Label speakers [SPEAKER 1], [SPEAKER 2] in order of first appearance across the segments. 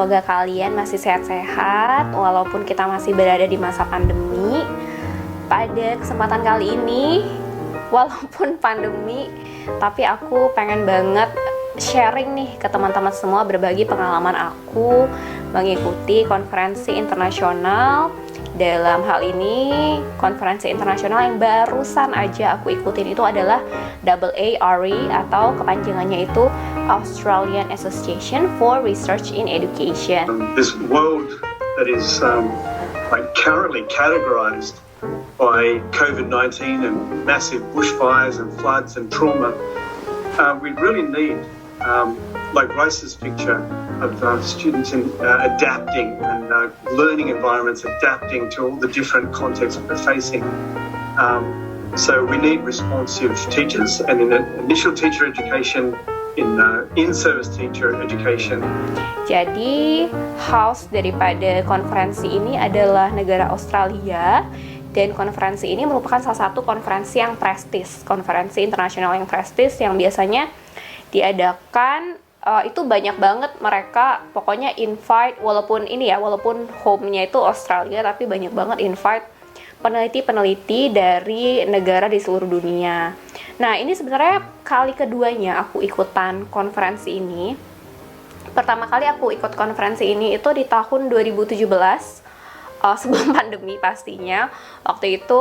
[SPEAKER 1] semoga kalian masih sehat-sehat walaupun kita masih berada di masa pandemi. Pada kesempatan kali ini, walaupun pandemi, tapi aku pengen banget sharing nih ke teman-teman semua, berbagi pengalaman aku mengikuti konferensi internasional. Dalam hal ini, konferensi internasional yang barusan aja aku ikutin itu adalah AARE atau kepanjangannya itu Australian Association for Research in Education.
[SPEAKER 2] This world that is currently categorized by COVID-19 and massive bushfires and floods and trauma, we really need, like Rice's picture of students adapting and learning environments, adapting to all the different contexts we're facing. So we need responsive teachers, and in initial teacher education, in-service teacher education.
[SPEAKER 1] Jadi, host daripada konferensi ini adalah negara Australia. Dan konferensi ini merupakan salah satu konferensi yang prestis, konferensi internasional yang prestis yang biasanya diadakan. Itu banyak banget mereka pokoknya invite, walaupun home-nya itu Australia, tapi banyak banget invite peneliti-peneliti dari negara di seluruh dunia. Nah, ini sebenarnya kali keduanya aku ikutan konferensi ini. Pertama kali aku ikut konferensi ini itu di tahun 2017. Sebelum pandemi pastinya. Waktu itu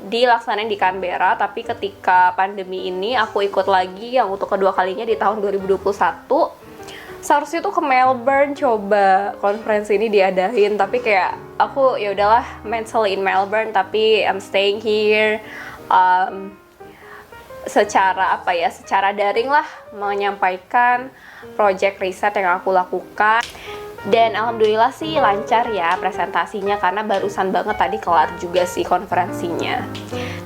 [SPEAKER 1] dilaksanain di Canberra, tapi ketika pandemi ini aku ikut lagi yang untuk kedua kalinya di tahun 2021. Seharusnya tuh ke Melbourne coba konferensi ini diadain, tapi kayak aku ya udahlah, mentally in Melbourne, tapi I'm staying here. Secara daring lah menyampaikan project riset yang aku lakukan. Dan alhamdulillah sih lancar ya presentasinya, karena barusan banget tadi kelar juga sih konferensinya.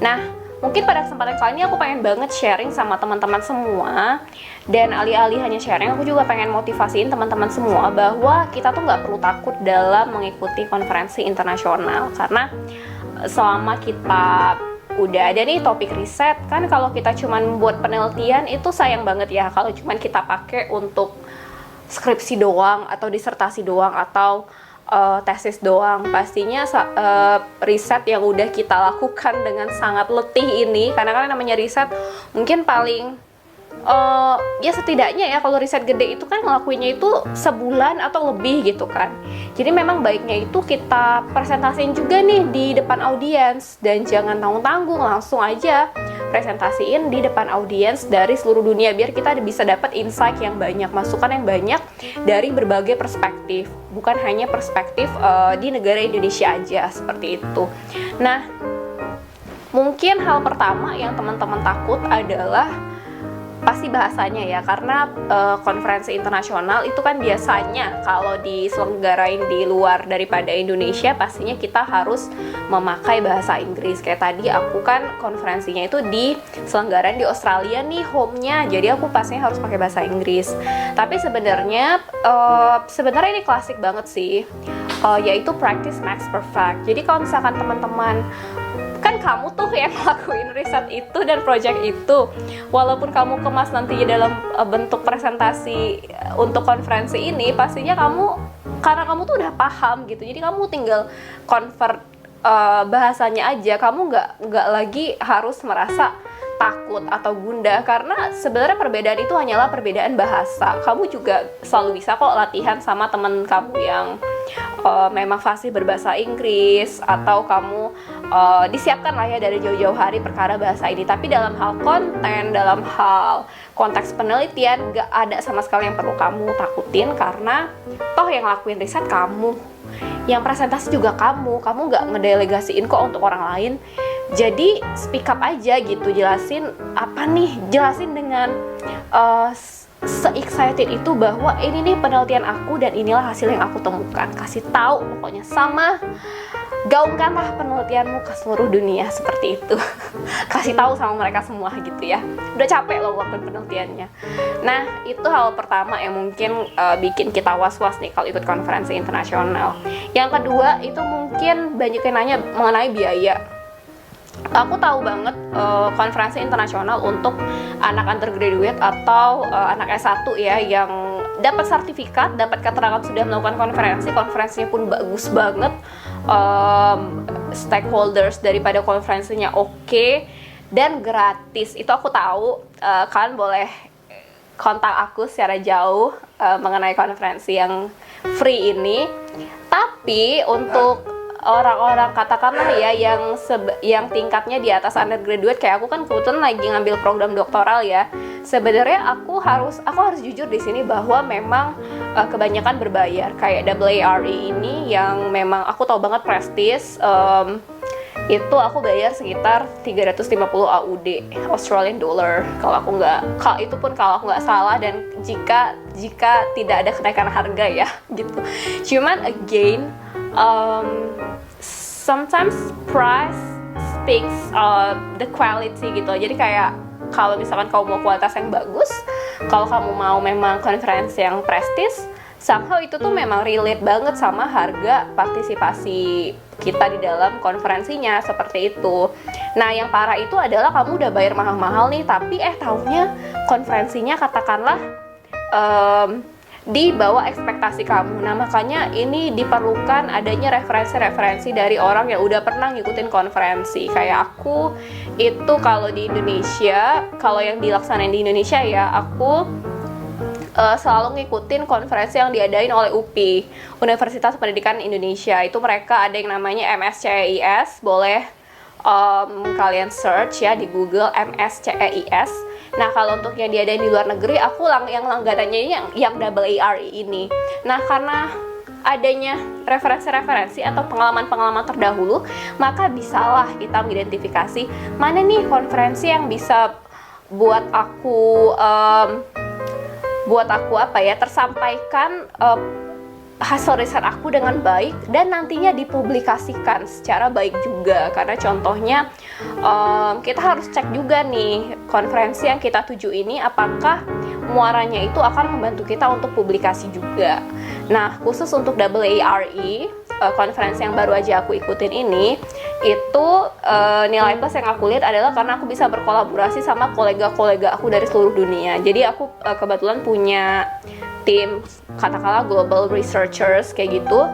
[SPEAKER 1] Nah, mungkin pada kesempatan kali ini aku pengen banget sharing sama teman-teman semua. Dan alih-alih hanya sharing, aku juga pengen motivasiin teman-teman semua bahwa kita tuh nggak perlu takut dalam mengikuti konferensi internasional. Karena selama kita udah ada nih topik riset, kan kalau kita cuman buat penelitian itu sayang banget ya kalau cuman kita pakai untuk skripsi doang atau disertasi doang atau tesis doang. Pastinya riset yang udah kita lakukan dengan sangat letih ini, karena kan namanya riset mungkin paling ya setidaknya ya kalau riset gede itu kan ngelakuinnya itu sebulan atau lebih gitu kan. Jadi memang baiknya itu kita presentasiin juga nih di depan audiens, dan jangan tanggung-tanggung, langsung aja presentasiin di depan audiens dari seluruh dunia biar kita bisa dapat insight yang banyak, masukan yang banyak dari berbagai perspektif, bukan hanya perspektif di negara Indonesia aja seperti itu. Nah, mungkin hal pertama yang teman-teman takut adalah pasti bahasanya ya, karena konferensi internasional itu kan biasanya kalau diselenggarain di luar daripada Indonesia, pastinya kita harus memakai bahasa Inggris. Kayak tadi aku kan konferensinya itu diselenggarain di Australia nih home-nya, jadi aku pastinya harus pakai bahasa Inggris. Tapi sebenarnya ini klasik banget sih, yaitu practice makes perfect. Jadi kalau misalkan teman-teman, kan kamu tuh yang ngelakuin riset itu dan project itu, walaupun kamu kemas nantinya dalam bentuk presentasi untuk konferensi ini, pastinya karena kamu tuh udah paham gitu, jadi kamu tinggal convert bahasanya aja. Kamu nggak lagi harus merasa takut atau gundah, karena sebenarnya perbedaan itu hanyalah perbedaan bahasa. Kamu juga selalu bisa kok latihan sama teman kamu yang memang fasih berbahasa Inggris, atau kamu disiapkan lah ya dari jauh-jauh hari perkara bahasa ini. Tapi dalam hal konten, dalam hal konteks penelitian, gak ada sama sekali yang perlu kamu takutin, karena toh yang ngelakuin riset kamu, yang presentasi juga kamu gak ngedelegasiin kok untuk orang lain. Jadi speak up aja gitu, jelasin dengan se-excited itu bahwa ini nih penelitian aku dan inilah hasil yang aku temukan. Kasih tahu pokoknya, sama gaungkanlah penelitianmu ke seluruh dunia seperti itu. Kasih tahu sama mereka semua gitu ya. Udah capek loh ngelakuin penelitiannya. Nah, itu hal pertama yang mungkin bikin kita was-was nih kalau ikut konferensi internasional. Yang kedua itu mungkin banyak yang nanya mengenai biaya. Aku tahu banget konferensi internasional untuk anak undergraduate atau anak S1 ya yang dapat sertifikat, dapat keterangan sudah melakukan konferensinya pun bagus banget, stakeholders daripada konferensinya oke, dan gratis. Itu aku tahu. Kalian boleh kontak aku secara jauh mengenai konferensi yang free ini. Tapi untuk orang-orang katakanlah ya yang tingkatnya di atas undergraduate kayak aku, kan kebetulan lagi ngambil program doktoral ya. Sebenarnya aku harus jujur di sini bahwa memang kebanyakan berbayar. Kayak AARE ini yang memang aku tahu banget prestis, itu aku bayar sekitar 350 AUD Australian dollar kalau aku nggak salah, dan jika tidak ada kenaikan harga ya gitu. Cuman again, sometimes price speaks the quality gitu. Jadi kayak kalau misalkan kamu mau kualitas yang bagus, kalau kamu mau memang konferensi yang prestis, somehow itu tuh memang relate banget sama harga partisipasi kita di dalam konferensinya, seperti itu. Nah, yang parah itu adalah kamu udah bayar mahal-mahal nih, tapi taunya konferensinya katakanlah di bawah ekspektasi kamu. Nah, makanya ini diperlukan adanya referensi-referensi dari orang yang udah pernah ngikutin konferensi. Kayak aku itu kalau di Indonesia, kalau yang dilaksanain di Indonesia ya, aku selalu ngikutin konferensi yang diadain oleh UPI, Universitas Pendidikan Indonesia. Itu mereka ada yang namanya MSCEIS, boleh kalian search ya di Google MSCEIS. Nah, kalau untuk yang diadain di luar negeri, aku yang langganannya yang AARE ini. Nah, karena adanya referensi-referensi atau pengalaman-pengalaman terdahulu, maka bisalah kita mengidentifikasi mana nih konferensi yang bisa buat aku tersampaikan hasil riset aku dengan baik dan nantinya dipublikasikan secara baik juga. Karena contohnya kita harus cek juga nih konferensi yang kita tuju ini apakah muaranya itu akan membantu kita untuk publikasi juga. Nah, khusus untuk AARE, konferensi yang baru aja aku ikutin ini, itu nilai plus yang aku lihat adalah karena aku bisa berkolaborasi sama kolega-kolega aku dari seluruh dunia. Jadi aku kebetulan punya tim katakanlah global researchers kayak gitu,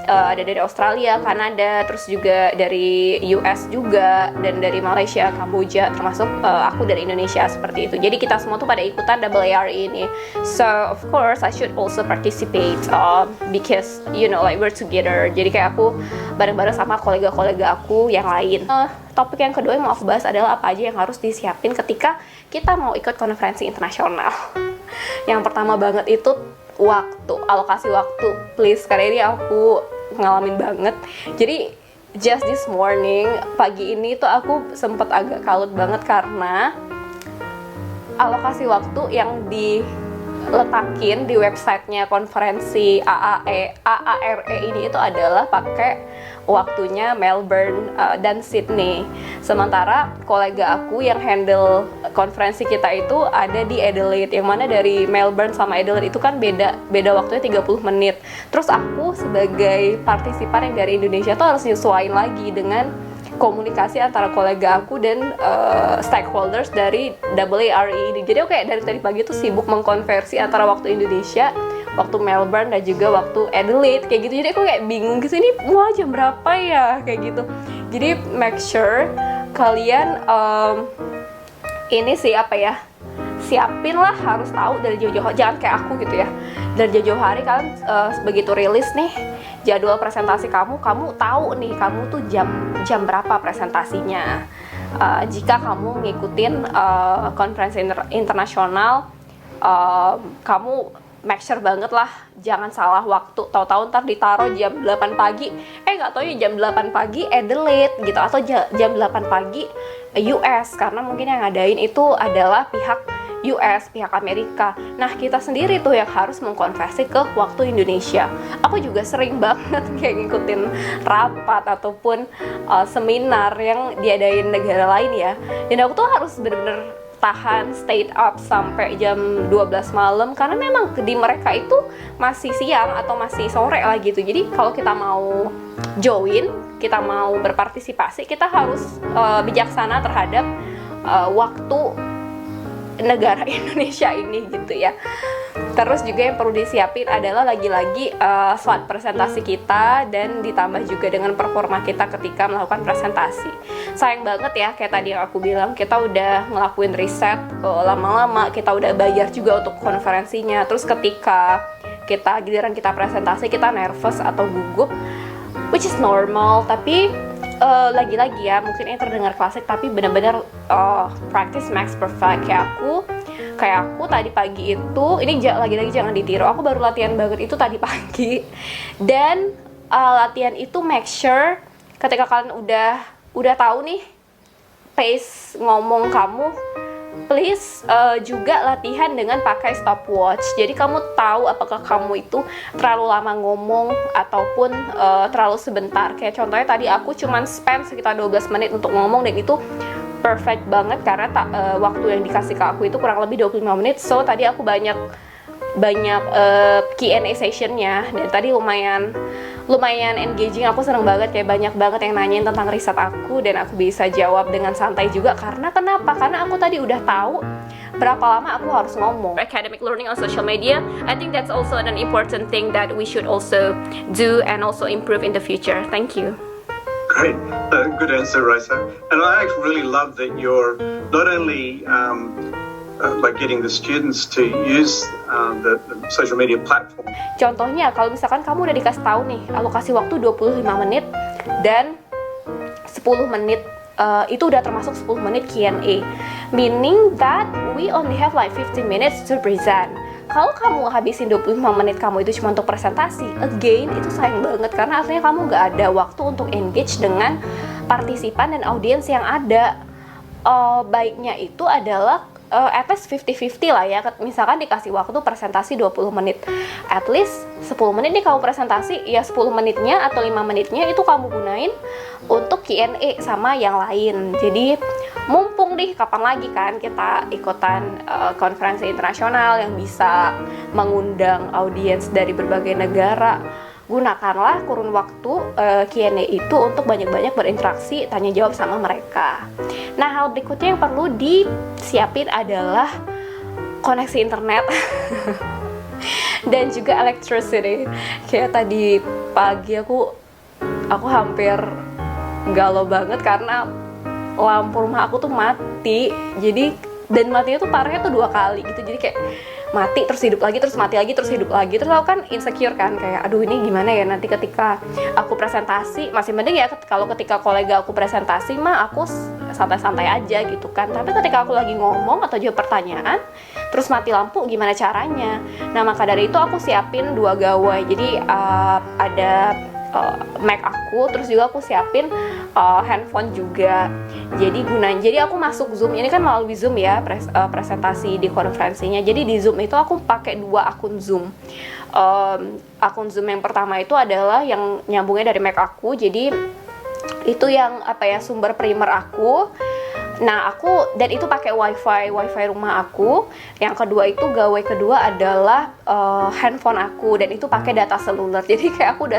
[SPEAKER 1] ada dari Australia, Kanada, terus juga dari US juga, dan dari Malaysia, Kamboja, termasuk aku dari Indonesia, seperti itu. Jadi kita semua tuh pada ikutan AARE ini. So of course I should also participate because you know like we're together. Jadi kayak aku bareng-bareng sama kolega-kolega aku yang lain. Topik yang kedua yang mau aku bahas adalah apa aja yang harus disiapin ketika kita mau ikut konferensi internasional. Yang pertama banget itu waktu, alokasi waktu, please, karena ini aku ngalamin banget. Jadi just this morning, pagi ini tuh aku sempet agak kalut banget karena alokasi waktu yang diletakin di websitenya konferensi AARE ini itu adalah pakai waktunya Melbourne dan Sydney. Sementara kolega aku yang handle konferensi kita itu ada di Adelaide, yang mana dari Melbourne sama Adelaide itu kan beda waktunya 30 menit. Terus aku sebagai partisipan yang dari Indonesia tuh harus nyesuaiin lagi dengan komunikasi antara kolega aku dan stakeholders dari AARE ini. Jadi aku kayak dari tadi pagi tuh sibuk mengkonversi antara waktu Indonesia, waktu Melbourne, dan juga waktu Adelaide kayak gitu. Jadi aku kayak bingung gitu, ini mau jam berapa ya kayak gitu. Jadi make sure kalian ini sih siapin lah, harus tahu dari jauh-jauh, jangan kayak aku gitu ya. Dari jauh-jauh hari kalian begitu rilis nih jadwal presentasi kamu tahu nih kamu tuh jam berapa presentasinya. Jika kamu ngikutin konferensi internasional, kamu make sure banget lah jangan salah waktu. Tahu-tahu ntar ditaruh jam 8 pagi, nggak tahu ya jam 8 pagi Adelaide gitu, atau jam 8 pagi US, karena mungkin yang ngadain itu adalah pihak US, pihak Amerika. Nah, kita sendiri tuh yang harus mengkonversi ke waktu Indonesia. Aku juga sering banget kayak ngikutin rapat ataupun seminar yang diadain negara lain ya, dan aku tuh harus bener-bener tahan stay up sampai jam 12 malam karena memang di mereka itu masih siang atau masih sore lah gitu. Jadi kalau kita mau join, kita mau berpartisipasi, kita harus bijaksana terhadap waktu negara Indonesia ini gitu ya. Terus juga yang perlu disiapin adalah lagi-lagi slide presentasi kita, dan ditambah juga dengan performa kita ketika melakukan presentasi. Sayang banget ya, kayak tadi yang aku bilang, kita udah ngelakuin riset lama-lama, kita udah bayar juga untuk konferensinya. Terus ketika giliran kita presentasi, kita nervous atau gugup, which is normal. Tapi lagi-lagi ya, mungkin ini terdengar klasik, tapi benar-benar practice makes perfect. Kayak aku tadi pagi itu, ini lagi-lagi jangan ditiru, aku baru latihan banget itu tadi pagi. Dan latihan itu make sure ketika kalian udah tahu nih pace ngomong kamu, please juga latihan dengan pakai stopwatch. Jadi kamu tahu apakah kamu itu terlalu lama ngomong ataupun terlalu sebentar. Kayak contohnya tadi aku cuman spend sekitar 12 menit untuk ngomong, dan itu perfect banget karena waktu yang dikasih ke aku itu kurang lebih 25 menit. So tadi aku banyak Q&A sessionnya, dan tadi lumayan engaging. Aku seneng banget, kayak banyak banget yang nanyain tentang riset aku, dan aku bisa jawab dengan santai juga. Karena kenapa? Karena aku tadi udah tahu berapa lama aku harus ngomong. Academic learning on social media, I think that's also an important thing that we should also do and also improve in the future. Thank you.
[SPEAKER 2] Great, good answer, Raisa. And I actually really love that you're not only like getting the students to use the social media platform.
[SPEAKER 1] Contohnya, kalau misalkan kamu udah dikasih tahu nih, alokasi waktu 25 menit dan 10 menit, itu udah termasuk 10 menit Q&A. Meaning that we only have like 15 minutes to present. Kalau kamu habisin 25 menit kamu itu cuma untuk presentasi, again, itu sayang banget, karena artinya kamu nggak ada waktu untuk engage dengan partisipan dan audiens yang ada. Baiknya itu adalah at least 50-50 lah ya. Misalkan dikasih waktu presentasi 20 menit, at least 10 menit nih kamu presentasi, ya 10 menitnya atau 5 menitnya itu kamu gunain untuk Q&A sama yang lain. Jadi mumpung nih, kapan lagi kan kita ikutan konferensi internasional yang bisa mengundang audiens dari berbagai negara. Gunakanlah kurun waktu Q&A itu untuk banyak-banyak berinteraksi, tanya jawab sama mereka. Nah, hal berikutnya yang perlu disiapin adalah koneksi internet dan juga electricity. Kayak tadi pagi aku hampir galau banget karena lampu rumah aku tuh mati. Jadi, dan matinya tuh parahnya tuh 2 kali gitu. Jadi kayak mati terus hidup lagi, terus mati lagi, terus hidup lagi. Terus aku kan insecure kan, kayak aduh ini gimana ya nanti ketika aku presentasi. Masih mending ya kalau ketika kolega aku presentasi mah aku santai-santai aja gitu kan. Tapi ketika aku lagi ngomong atau jawab pertanyaan terus mati lampu, gimana caranya? Nah, maka dari itu aku siapin 2 gawai. Jadi ada Mac aku, terus juga aku siapin handphone juga. Jadi aku masuk Zoom, ini kan melalui Zoom ya presentasi di konferensinya. Jadi di Zoom itu aku pakai 2 akun Zoom. Akun Zoom yang pertama itu adalah yang nyambungnya dari Mac aku, jadi itu yang sumber primer aku. Nah, dan itu pakai wifi rumah aku. Yang kedua itu gawai kedua adalah handphone aku, dan itu pakai data seluler. Jadi kayak aku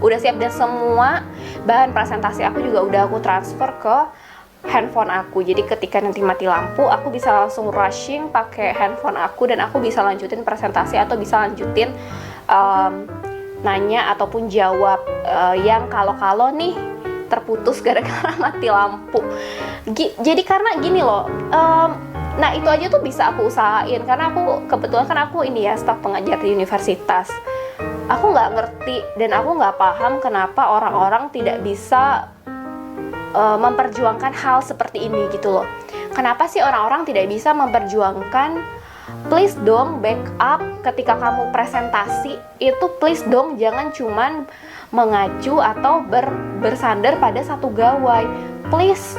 [SPEAKER 1] udah siap, dan semua bahan presentasi aku juga udah aku transfer ke handphone aku. Jadi ketika nanti mati lampu, aku bisa langsung rushing pakai handphone aku, dan aku bisa lanjutin presentasi atau bisa lanjutin nanya ataupun jawab yang kalau nih terputus gara-gara mati lampu. Jadi karena gini loh, nah itu aja tuh bisa aku usahain, karena aku kebetulan kan aku ini ya staf pengajar di universitas. Aku nggak ngerti dan aku nggak paham kenapa orang-orang tidak bisa memperjuangkan hal seperti ini gitu loh. Kenapa sih orang-orang tidak bisa memperjuangkan, please dong backup ketika kamu presentasi itu, please dong jangan cuman mengacu atau bersandar pada satu gawai. Please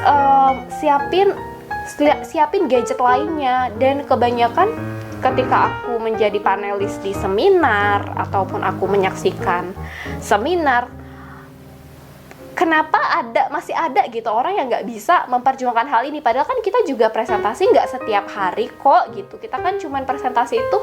[SPEAKER 1] siapin gadget lainnya. Dan kebanyakan ketika aku menjadi panelis di seminar ataupun aku menyaksikan seminar, kenapa masih ada gitu orang yang nggak bisa memperjuangkan hal ini? Padahal kan kita juga presentasi nggak setiap hari kok gitu. Kita kan cuman presentasi itu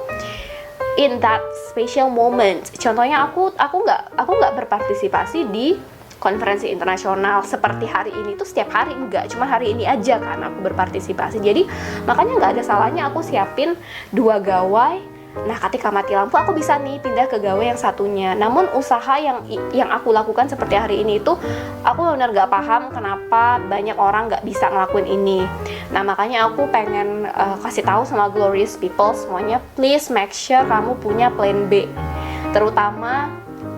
[SPEAKER 1] in that special moment. Contohnya aku nggak berpartisipasi di konferensi internasional seperti hari ini tuh setiap hari, enggak, cuma hari ini aja kan aku berpartisipasi. Jadi makanya nggak ada salahnya aku siapin 2 gawai. Nah, ketika mati lampu aku bisa nih pindah ke gawai yang satunya. Namun usaha yang aku lakukan seperti hari ini itu aku benar nggak paham kenapa banyak orang nggak bisa ngelakuin ini. Nah, makanya aku pengen kasih tahu sama glorious people semuanya, please make sure kamu punya plan B. Terutama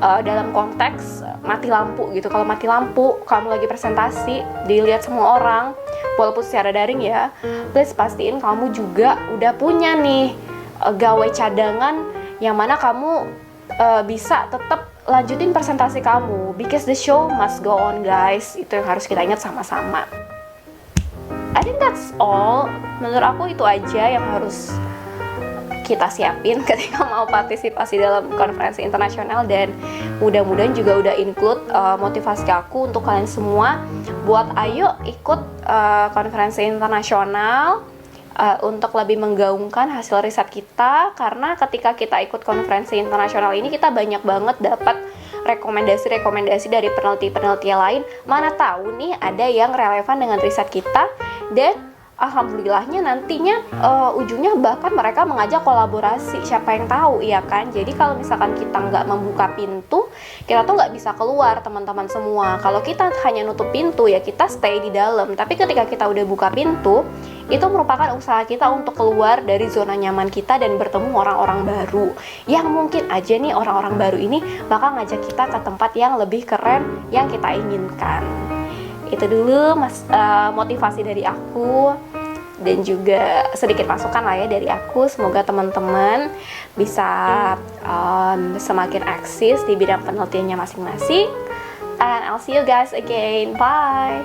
[SPEAKER 1] dalam konteks mati lampu gitu. Kalau mati lampu, kamu lagi presentasi, dilihat semua orang, walaupun secara daring ya, please pastiin kamu juga udah punya nih gawai cadangan yang mana kamu bisa tetap lanjutin presentasi kamu, because the show must go on guys. Itu yang harus kita ingat sama-sama. I think that's all. Menurut aku itu aja yang harus kita siapin ketika mau partisipasi dalam konferensi internasional, dan mudah-mudahan juga udah include motivasi aku untuk kalian semua buat ayo ikut konferensi internasional untuk lebih menggaungkan hasil riset kita, karena ketika kita ikut konferensi internasional ini kita banyak banget dapat rekomendasi-rekomendasi dari peneliti-peneliti lain. Mana tahu nih ada yang relevan dengan riset kita, dan alhamdulillahnya nantinya ujungnya bahkan mereka mengajak kolaborasi, siapa yang tahu ya kan. Jadi kalau misalkan kita nggak membuka pintu, kita tuh nggak bisa keluar teman-teman semua. Kalau kita hanya nutup pintu ya kita stay di dalam, tapi ketika kita udah buka pintu, itu merupakan usaha kita untuk keluar dari zona nyaman kita dan bertemu orang-orang baru yang mungkin aja nih orang-orang baru ini bakal ngajak kita ke tempat yang lebih keren yang kita inginkan. Itu dulu motivasi dari aku, dan juga sedikit masukan lah ya dari aku. Semoga teman-teman bisa semakin eksis di bidang penelitiannya masing-masing. And I'll see you guys again. Bye.